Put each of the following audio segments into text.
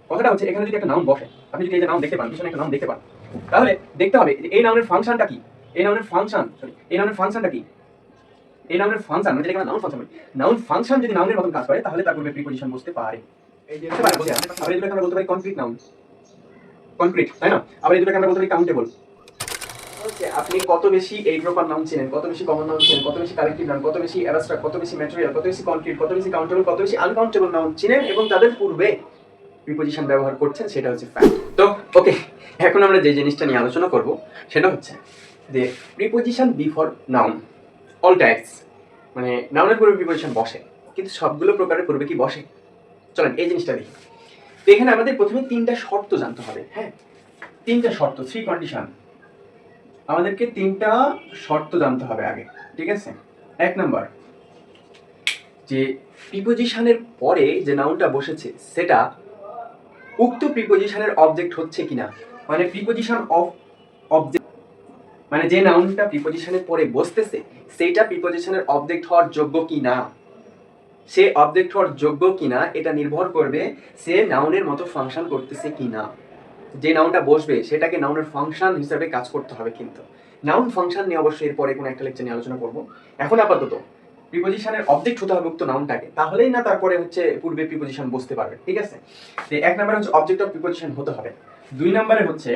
কথাটা হচ্ছে এখানে যদি একটা নাউন বসে, আপনি যদি এই যে নাউন দেখতে পান, পিছনে একটা নাউন দেখতে পান, তাহলে দেখতে হবে যে এই নাউনের ফাংশনটা কি, এই নাউনের ফাংশনটা কি, এই নাউনের ফাংশন মানে যেটা নাউন ফাংশন, নাউন ফাংশন যদি নাউনের মতন কাজ করে তাহলে তার পূর্বে প্রিপজিশন বসতে পারে। এই যে আবার এই দুটোকে আমরা বলতে পারি কনক্রিট নাউন, কনক্রিট, তাই না? আবার এই দুটোকে আমরা বলতে পারি কাউন্টেবল। হচ্ছে আপনি কত বেশি এই প্রপার নাউন চেনেন, কত বেশি কমন নাউন চেনেন, কত বেশি কালেক্টিভ নাউন, কত বেশি অ্যাবস্ট্রাক্ট, কত বেশি ম্যাটেরিয়াল, কত বেশি কনক্রিট, কত বেশি কাউন্টেবল, কত বেশি আনকাউন্টেবল নাউন চিনেন এবং তাদের পূর্বে প্রিপজিশন ব্যবহার করছেন, সেটা হচ্ছে ফ্যাক্ট। তো ওকে, এখন আমরা যে জিনিসটা নিয়ে আলোচনা করব সেটা হচ্ছে যে preposition before noun, all types, মানে নাউনের পূর্বে প্রিপজিশন বসে, কিন্তু সবগুলো প্রকারের পূর্বে কি বসে? চলেন এই জিনিসটা দেখি। তো এখানে আমাদের প্রথমে তিনটা শর্ত জানতে হবে। হ্যাঁ, তিনটা শর্ত, 3 কন্ডিশন। আমাদেরকে তিনটা শর্ত জানতে হবে আগে, ঠিক আছে? এক নাম্বার, যে প্রিপজিশনের পরে যে নাউনটা বসেছে সেটা উক্ত প্রিপজিশনের অবজেক্ট হচ্ছে কিনা, মানে প্রিপজিশন অফ অবজেক্ট, মানে যে নাউনটা প্রিপজিশনের পরে বসতেছে সেইটা প্রিপজিশনের অবজেক্ট হওয়ার যোগ্য কিনা। সে অবজেক্ট হওয়ার যোগ্য কিনা এটা নির্ভর করবে সে নাউনের মতো ফাংশন করতেছে কিনা। যে নাউনটা বসবে সেটাকে নাউনের ফাংশন হিসেবে কাজ করতে হবে। কিন্তু নাউন ফাংশন নিয়ে অবশ্যই এরপরে কোনো একটা লেকচার নিয়ে আলোচনা করব। এখন আপাতত প্রিপজিশনের অবজেক্ট হতে হবে উক্ত নাউনটাকে, তাহলেই না তারপরে হচ্ছে পূর্বে প্রিপজিশন বসতে পারবে, ঠিক আছে? তো এক নম্বরে হচ্ছে অবজেক্ট অফ প্রিপজিশন হতে হবে। দুই নম্বরে হচ্ছে,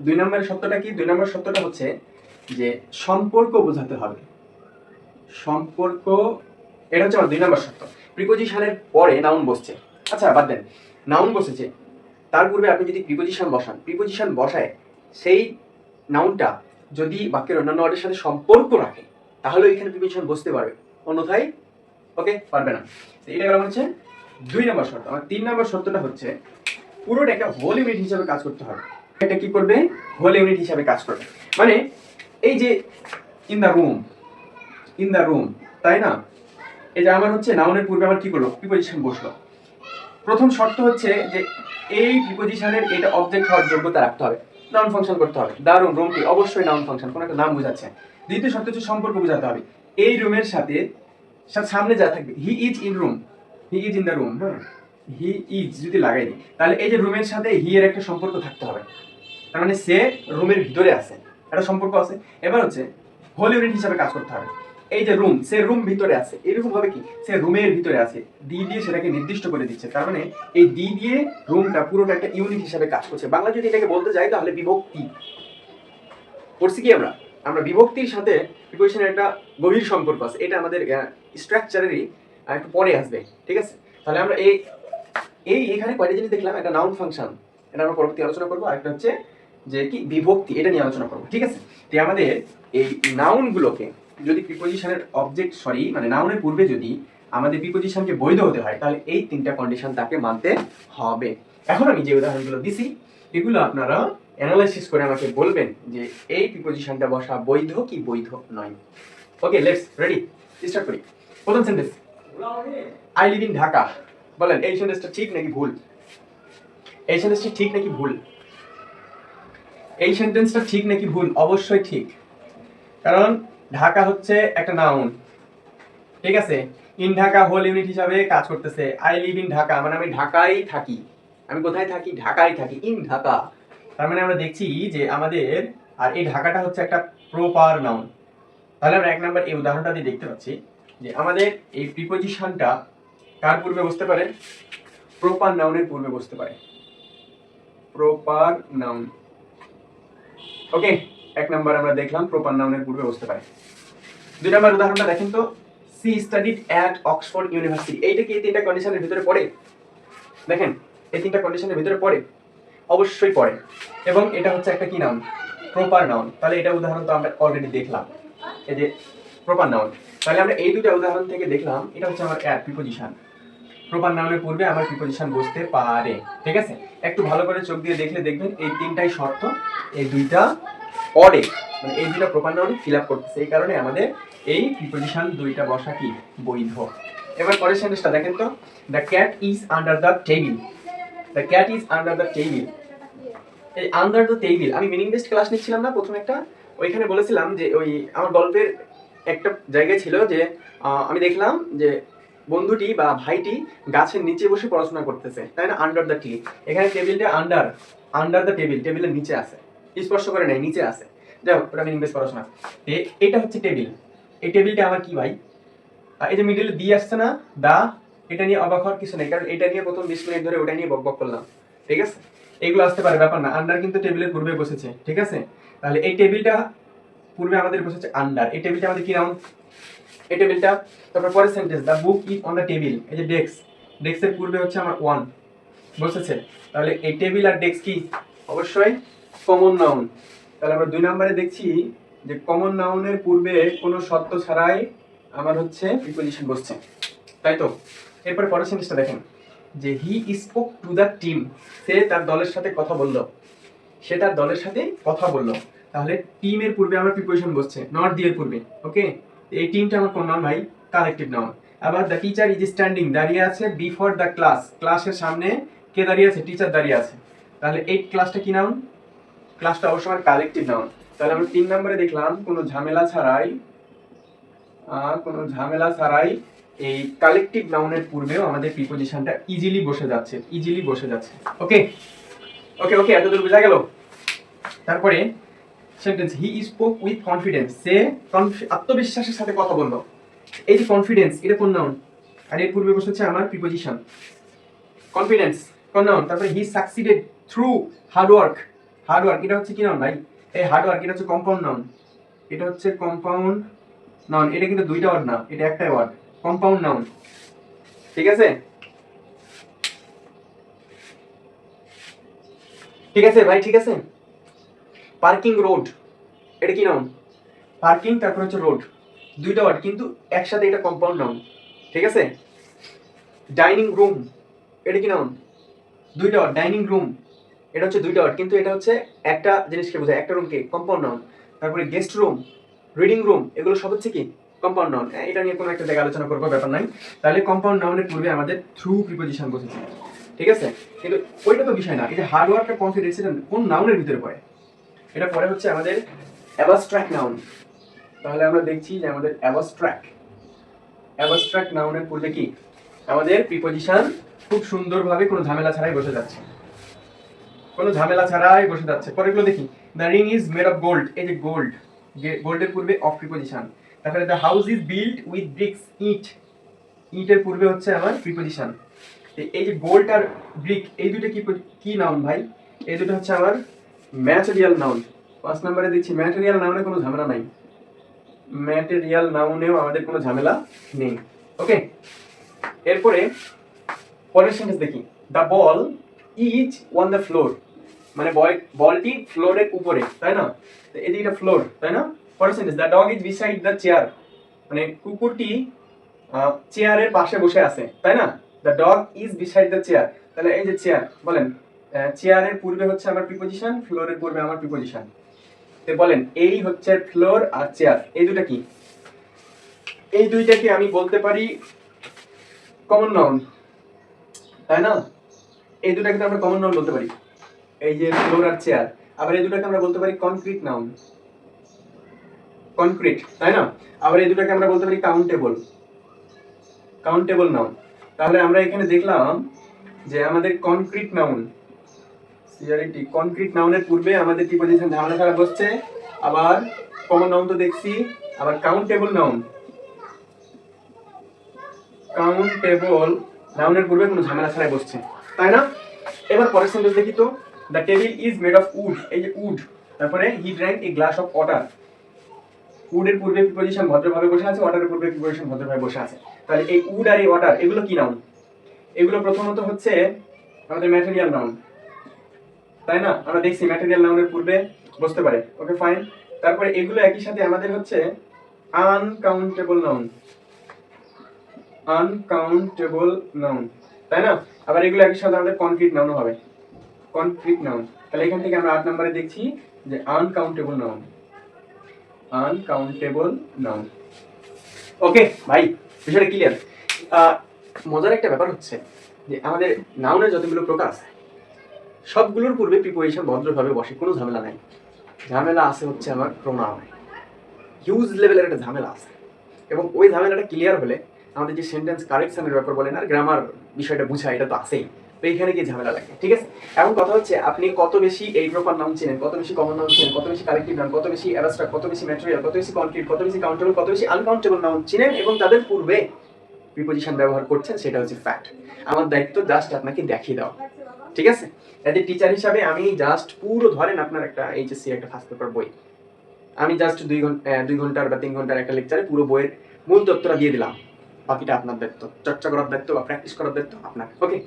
দুই নম্বরের সত্যটা কি? দুই নম্বর সত্যটা হচ্ছে যে সম্পর্ক বোঝাতে হবে। সম্পর্ক, এটা হচ্ছে আমার দুই নম্বর সত্য। প্রিপজিশনের পরে নাউন বসছে, আচ্ছা বাদ দেন, নাউন বসেছে, তার পূর্বে আপনি যদি প্রিপজিশন বসান, প্রিপজিশন বসায় সেই নাউনটা যদি বাক্যের অন্যান্য ওয়ার্ডের সাথে সম্পর্ক রাখে তাহলে এখানে প্রিপজিশন বসতে পারবে, অন্যথায় ওকে পারবে না। এটা গেল হচ্ছে দুই নম্বর শর্ত। আমার তিন নম্বর শর্তটা হচ্ছে পুরোটা একটা হোল ইউনিট হিসেবে কাজ করতে হবে। এটা কি করবে? হোল ইউনিট হিসেবে কাজ করবে। মানে এই যে in the room, in the room, তাই না? এই যে আমার হচ্ছে নাউনের পূর্বে আমার কি করলো? প্রিপজিশন বসলো। প্রথম শর্ত হচ্ছে যে এই প্রিপজিশনের এটা অবজেক্ট হওয়ার যোগ্যতা রাখতে হবে, নাউন ফাংশন করতে হবে। দা রুম, রুমটি অবশ্যই নাউন ফাংশন, কোনো একটা নাম বোঝাচ্ছে। দ্বিতীয় শর্ত হচ্ছে সম্পর্ক বোঝাতে হবে। এই রুমের সাথে সামনে যা থাকবে, he is in room, he is in the room, হ্যাঁ, হি ইজ যদি লাগাই দিই তাহলে এই যে রুমের সাথে হি এর একটা সম্পর্ক থাকতে হবে, তার মানে সে রুমের ভিতরে আছে, একটা সম্পর্ক আছে। এবার হচ্ছে হোল ইউনিট হিসাবে কাজ করতে হবে। এই যে রুম, সে রুম ভিতরে আছে, এরকম ভাবে কি সে রুমের ভিতরে আছে, ডি দিয়ে সেটাকে নির্দিষ্ট করে দিচ্ছে, তার মানে এই ডি দিয়ে রুমটা পুরোটা একটা ইউনিট হিসাবে কাজ করছে। বাংলা যদি এটাকে বলতে যাই তাহলে বিভক্তি করছি কি আমরা, আমরা বিভক্তির সাথে প্রিপজিশনের একটা গভীর সম্পর্ক আছে, এটা আমাদের স্ট্রাকচারেরই একটু পরে আসবে, ঠিক আছে? তাহলে আমরা এই এই এখানে কয়টা জিনিস দেখলাম, একটা নাউন ফাংশন, এটা আমরা পরবর্তী আলোচনা করবো, আর একটা হচ্ছে যে কি বিভক্তি, এটা নিয়ে আলোচনা করবো, ঠিক আছে? তো আমাদের এই নাউনগুলোকে যদি প্রিপজিশনের অবজেক্ট মানে নাউনের পূর্বে যদি আমাদের প্রিপজিশনকে বৈধ হতে হয় তাহলে এই তিনটা কন্ডিশন তাকে মানতে হবে। এখন আমি যে উদাহরণগুলো দিছি এগুলো আপনারা অ্যানালাইসিস করে আমাকে বলবেন যে এই প্রিপজিশনটা বসা বৈধ কি বৈধ নয়। ওকে, লেটস রেডি, স্টার্ট করি। প্রথম sentence, I live in Dhaka. বলেন এই সেন্টেন্সটা ঠিক নাকি ভুল? এই সেন্টেন্সটা ঠিক নাকি ভুল? এই সেন্টেন্সটা ঠিক নাকি ভুল? অবশ্যই ঠিক, কারণ ঢাকা হচ্ছে একটা নাউন, ঠিক আছে? ইন ঢাকা হোল ইউনিট হিসাবে কাজ করতেছে। আই লিভ ইন ঢাকা মানে আমি ঢাকায় থাকি। আমি কোথায় থাকি? ঢাকায় থাকি, ইন ঢাকা। তার মানে আমরা দেখছি যে আমাদের, আর এই ঢাকাটা হচ্ছে একটা প্রপার নাউন। তাহলে আমরা এক নাম্বার এই উদাহরণটা দিয়ে দেখতে পাচ্ছি যে আমাদের এই প্রিপজিশনটা কার পূর্বে বসতে পারে? প্রপার নাউনের পূর্বে বসতে পারে, প্রপার নাউন। ওকে, এক নাম্বার আমরা দেখলাম প্রপার নাউনের পূর্বে বসতে পারে। দুই নাম্বার উদাহরণটা দেখেন তো, she studied at Oxford University. এইটা কি এই তিনটা কন্ডিশনের ভিতরে পড়ে? দেখেন এই তিনটা কন্ডিশনের ভিতরে পড়ে, অবশ্যই পড়ে, এবং এটা হচ্ছে একটা কি নাউন? Proper noun. তাহলে এটা উদাহরণ তো আমরা অলরেডি দেখলাম, এই যে প্রপার নাউন। তাহলে আমরা এই দুটো উদাহরণ থেকে দেখলাম এটা হচ্ছে আমার অ্যাড প্রিপজিশন, প্রপার নাউনের পূর্বে আমার প্রিপজিশন বসতে পারে, ঠিক আছে? একটু ভালো করে চোখ দিয়ে দেখলে দেখবেন এই তিনটাই শর্ত, এই দুইটা পড়ে, মানে এই দুইটা প্রপার নাউনে ফিল আপ করতেছে, এই কারণে আমাদের এই প্রিপজিশন দুইটা বসা কি বৈধ। এবার পরের সেন্টেন্সটা দেখেন তো, the cat is under the table. The cat is under the table, এই আন্ডার দ্য টেবিল আমি মিনিং বেসড ক্লাস নিচ্ছিলাম না প্রথম একটা, ওইখানে বলেছিলাম যে ওই আমার গল্পের একটা জায়গায় ছিল যে আমি দেখলাম যে বন্ধুটি বা ভাইটি গাছের নিচে বসে পড়াশোনা করতেছে, তাই না? আন্ডার দ্য ট্রি, এখানে টেবিলটা আন্ডার, আন্ডার দ্য টেবিল, টেবিলের নিচে আছে, স্পর্শ করে নেই, নিচে আছে। যাই হোক, ওটা মিনিং বেস পড়াশোনা। এটা হচ্ছে টেবিল। এই টেবিলটা আমার কি ভাই? এই যে মিডিলে দিয়ে আসছে না দা, এটা নিয়ে অবাক হওয়ার কিছু নেই, কারণ এটা নিয়ে প্রথম 20 মিনিট ধরে ওটা নিয়ে বক বক করলাম। ঠিক আছে, এগুলো আসতে পারে, ব্যাপার না। আন্ডার কিন্তু টেবিলের পূর্বে বসেছে, ঠিক আছে? তাহলে এই টেবিলটা পূর্বে আমাদের বসেছে আন্ডার, এই টেবিলটা আমাদের কি নাম? এই টেবিলটা। তারপর পরের sentence, the book is on the table, এই যে ডেস্ক, ডেস্কের পূর্বে হচ্ছে আমার ওয়ান বসেছে। তাহলে এই টেবিল আর ডেস্ক কি? অবশ্যই কমন নাউন। তাহলে আমরা 2 নম্বরে দেখছি যে কমন নাউনের পূর্বে কোনো শর্ত ছাড়াই আমার হচ্ছে প্রিপোজিশন বসছে, তাই তো? এরপরে পরের সেন্টেন্সটা দেখেন, যে he spoke to the team, সে তার দলের সাথে কথা বলল, সে তার দলের সাথে কথা বলল। তাহলে টিমের পূর্বে আমার প্রিপোজিশন বসছে, নট দিয়ের পূর্বে। ওকে, এই টিমটা আমার কোন নাউন ভাই? Collective noun. আবার দ্য টিচার ইজ স্ট্যান্ডিং, দাঁড়িয়ে আছে বিফোর দ্য ক্লাস, ক্লাসের সামনে কে দাঁড়িয়ে আছে? টিচার দাঁড়িয়ে আছে। তাহলে এই ক্লাসটা কি নাউন? ক্লাসটা অবশ্যই আমার কালেক্টিভ নাউন। তাহলে আমরা 3 নম্বরে দেখলাম কোনো ঝামেলা ছাড়াই এই কালেক্টিভ নাউনের পূর্বেও আমাদের প্রিপোজিশনটা ইজিলি বসে যাচ্ছে, ইজিলি বসে যাচ্ছে। ওকে ওকে ওকে, এতদূর বোঝা গেল? তারপরে sentence, he spoke with confidence, সে আত্মবিশ্বাসের সাথে কথা বলল। এই যে কনফিডেন্স, এটা কোন নাউন? আর এর পূর্বে বসেছে আমার প্রিপোজিশন কনফিডেন্স, কোন নাউন? তারপরে হি succeeded through hard work, hard work এটা হচ্ছে কি নাউন ভাই? এই হার্ড ওয়ার্ক এটা হচ্ছে কম্পাউন্ড নাউন, এটা হচ্ছে কম্পাউন্ড নাউন। এটা কিন্তু দুইটা ওয়ার্ড না, এটা একটাই ওয়ার্ড, কম্পাউন্ড নাউন। ঠিক আছে, ঠিক আছে ভাই, ঠিক আছে। পার্কিং রোড, এটা কি নাউন? পার্কিং তারপর হচ্ছে রোড, দুইটা ওয়ার্ড কিন্তু একসাথে, এটা কম্পাউন্ড নাউন। ঠিক আছে। ডাইনিং রুম, এটা কি নাউন? দুইটা ওয়ার্ড, ডাইনিং রুম এটা হচ্ছে দুইটা ওয়ার্ড কিন্তু এটা হচ্ছে একটা জিনিসকে বোঝায়, একটা রুমকে, কম্পাউন্ড নাউন। তারপরে গেস্ট রুম, রিডিং রুম, এগুলো সব হচ্ছে কি? Compound noun. এটা নিয়ে কোনো একটা জায়গায় আলোচনা করবো, ব্যাপার নাই। তাহলে কম্পাউন্ড নাউনের পূর্বে আমাদের থ্রু প্রিপোজিশন বসেছে, ঠিক আছে? কিন্তু ওইটা তো বিষয় না, এটা হার্ড ওয়ার্ক আর কনফিডেন্স এটা কোন নাউনের ভিতরে পড়ে? এটা পরে হচ্ছে আমাদের অ্যাবস্ট্রাক্ট নাউন। তাহলে আমরা দেখছি যে আমাদের অ্যাবস্ট্রাক্ট নাউনের পূর্বে কি আমাদের প্রিপোজিশন খুব সুন্দরভাবে কোনো ঝামেলা ছাড়াই বসে যাচ্ছে, কোনো ঝামেলা ছাড়াই বসে যাচ্ছে। পরেরগুলো দেখি, the ring is made of gold, এই যে গোল্ড, গোল্ডের পূর্বে অফ প্রিপোজিশন। তারপরে the house is built with bricks, ইট, ইটের পূর্বে হচ্ছে আমার প্রিপোজিশন। এই যে গোল্ড আর ব্রিক, এই দুটো কি নাউন ভাই? এই দুটো হচ্ছে আমার ম্যাটেরিয়াল নাউন। 5 নম্বরে দিচ্ছি ম্যাটেরিয়াল নাউনে কোনো ঝামেলা নাই, ম্যাটেরিয়াল নাউনেও আমাদের কোনো ঝামেলা নেই। ওকে, এরপরে পরের সেন্টেন্স দেখি, the ball is on the floor, মানে বলটি ফ্লোরের উপরে, তাই না? এদিকে ফ্লোর, তাই না? পরের sentence, the dog is beside the chair, মানে কুকুরটি চেয়ারের পাশে বসে আছে, তাই না? The dog is beside the chair. তাহলে এই যে চেয়ার, বলেন চেয়ারের পূর্বে হচ্ছে আমার প্রিপোজিশন, ফ্লোরের পূর্বে আমার প্রিপোজিশন। বলেন এই হচ্ছে ফ্লোর আর চেয়ার, এই দুটা কি? এই দুইটাকে আমি বলতে পারি কমন নাউন, তাই না? এই দুটাকে তো আমরা কমন নাউন বলতে পারি, এই যে ফ্লোর আর চেয়ার। আবার এই দুটাকে আমরা বলতে পারি কনক্রিট নাউন, কনক্রিট, তাই না? আবার এই দুটাকে আমরা বলতে পারি কাউন্টেবল নাউন। তাহলে আমরা এখানে দেখলাম যে আমাদের কনক্রিট নাউন, সিআরটি কনক্রিট নাউনের পূর্বে আমাদের কি পজিশন ঝামেলা ছাড়া বসছে, আবার কমন নাউন তো দেখছি, আবার কাউন্টেবল নাউনের পূর্বে কোনো ঝামেলা ছাড়াই বসছে, তাই না? এবার পরের সেন্টেন্স দেখি তো, the table is made of wood, এই যে উড, তারপরে he drank a glass of water, উডের পূর্বে প্রিপোজিশন ভদ্রভাবে বসে আছে, ওয়াটারের পূর্বে প্রিপোজিশন ভদ্রভাবে বসে আছে। তাহলে এই উড আর এই ওয়াটার এগুলো কি নাউন? এগুলো প্রথমত হচ্ছে আমাদের ম্যাটেরিয়াল নাউন, তাই না? আমরা দেখছি ম্যাটেরিয়াল নাউনের পূর্বে বসতে পারে। Okay fine. তারপরে এগুলো একই সাথে আমাদের হচ্ছে আনকাউন্টেবল নাউন, তাই না? আবার এগুলো একই সাথে আমাদের কনক্রিট নাউনও হবে, কনক্রিট নাউন। তাহলে এখান থেকে আমরা 8 নম্বরে দেখছি যে আনকাউন্টেবল নাউন। ওকে ভাই, বিষয়টা ক্লিয়ার? মজার একটা ব্যাপার হচ্ছে যে আমাদের নাউনের যতগুলো প্রকার আছে সবগুলোর পূর্বে প্রিপোজিশন ভদ্রভাবে বসে, কোনো ঝামেলা নাই। ঝামেলা আছে হচ্ছে আমার প্রোনাউনে, হিউজ লেভেলের একটা ঝামেলা আছে, এবং ওই ঝামেলাটা ক্লিয়ার হলে আমাদের যে সেন্টেন্স কারেকশনের ব্যাপার বলেন আর গ্রামার বিষয়টা বুঝায়, এটা তো আছেই। তো এইখানে গিয়ে ঝামেলা লাগে, ঠিক আছে? এখন কথা হচ্ছে আপনি কত বেশি এই প্রপার নাউন চিনেন, কত বেশি কমন নাউন চিনেন, কত বেশি কালেক্টিভ নাউন, কত বেশি অ্যাবস্ট্রাক্ট, কত বেশি ম্যাটেরিয়াল, কত বেশি কনক্রিট, কত বেশি কাউন্টেবল, কত বেশি আনকাউন্টেবল নাউন চিনেন এবং তাদের পূর্বে প্রিপোজিশন ব্যবহার করছেন, সেটা হচ্ছে ফ্যাক্ট। আমার দায়িত্ব জাস্ট আপনাকে দেখিয়ে দাও, ঠিক আছে? এজ এ টিচার হিসাবে আমি জাস্ট পুরো ধরেন আপনার একটা এইচএসসি একটা ফার্স্ট পেপার বই, আমি জাস্ট 2 ঘন্টার বা 3 ঘন্টার একটা লেকচারে পুরো বইয়ের মূল তথ্যটা দিয়ে দিলাম। বাকিটা আপনার দায়িত্ব, চর্চা করার দায়িত্ব বা প্র্যাকটিস করার দায়িত্ব আপনার। ওকে,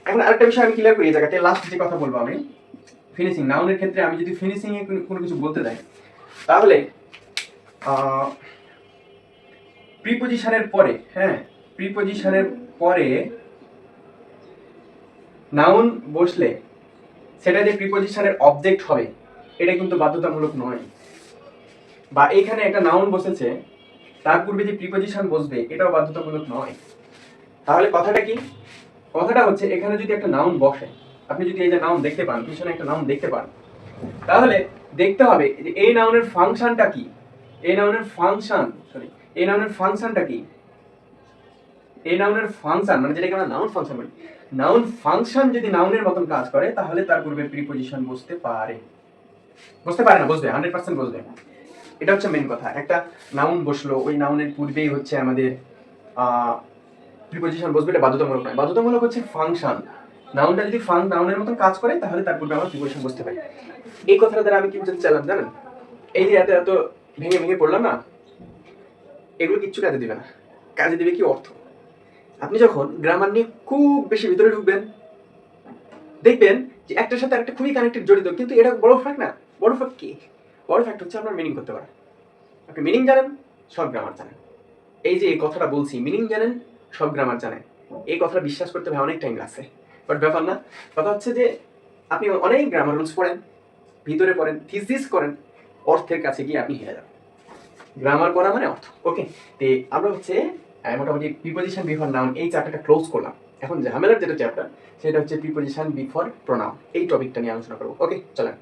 এখন আরেকটা বিষয় আমি ক্লিয়ার করি এই জায়গাতে, লাস্ট যে কথা বলবো আমি ফিনিশিং নাউনের ক্ষেত্রে। আমি যদি ফিনিশিং এ কোনো কিছু বলতে যাই, তাহলে প্রিপোজিশনের পরে, হ্যাঁ, প্রিপোজিশনের পরে নাউন বসলে সেটা যে প্রিপোজিশনের অবজেক্ট হবে এটা কিন্তু বাধ্যতামূলক নয়। বা এখানে একটা নাউন বসেছে, তার পূর্বে যে প্রিপোজিশন বসবে এটাও বাধ্যতামূলক নয়। তাহলে কথাটা কি? কথাটা হচ্ছে এখানে যদি একটা নাউন বসে, আপনি যদি এই যে নাউন দেখতে পান, পিছনে একটা নাউন দেখতে পান, তাহলে দেখতে হবে যে এই নাউনের ফাংশনটা কি, এই নাউনের ফাংশনটা কি, এই নাউনের ফাংশন মানে যেটাকে আমরা নাউন ফাংশন বলি, নাউন ফাংশন যদি নাউনের মতন কাজ করে তাহলে তার পূর্বে প্রিপোজিশন বসতে পারে না, বসবে 100% বসবে। এটা হচ্ছে মেন কথা। একটা নাউন বসলো, ওই নাউনের পূর্বেই হচ্ছে আমাদের প্রিপোজিশন বসবে, এটা বাধ্যতামূলক নয়। বাধ্যতামূলক হচ্ছে ফাংশন। নাউনটা যদি নাউনের মতন কাজ করে তাহলে তার পূর্বে আমরা প্রিপোজিশন বসতে পারি। এই কথাটা দ্বারা আমি কি বুঝতে চাইলাম জানেন? এই যে এত এত ভেঙে ভেঙে পড়লাম না, এগুলো কিচ্ছু কাজে দিবে না। কাজে দিবে কি অর্থ? আপনি যখন গ্রামার নিয়ে খুব বেশি ভিতরে ঢুকবেন, দেখবেন যে একটার সাথে একটা খুবই কানেক্টেড, জড়িত, কিন্তু এটা বড় ফ্যাক্ট না। বড় ফ্যাক্ট কি? বড় ফ্যাক্ট হচ্ছে আপনার মিনিং করতে পারা। আপনি মিনিং জানেন, সব গ্রামার জানেন। এই যে এই কথাটা বলছি, মিনিং জানেন, সব গ্রামার জানেন, এই কথাটা বিশ্বাস করতে ভাই অনেক টাইম লাগছে, বাট ব্যাপার না। কথা হচ্ছে যে আপনি অনেক গ্রামার রুলস পড়েন, ভিতরে পড়েন, থিসিস করেন, অর্থের কাছে গিয়ে আপনি হেরে যাবেন। গ্রামার পড়া মানে অর্থ। ওকে, তে আমরা হচ্ছে মোটামুটি প্রিপোজিশন বিফোর নাউন এই চ্যাপ্টারটা ক্লোজ করলাম। এখন ঝামেলার যেটা চ্যাপ্টার সেটা হচ্ছে প্রিপোজিশন বিফোর প্রোনাউন, এই টপিকটা নিয়ে আলোচনা করবো। ওকে, চলেন।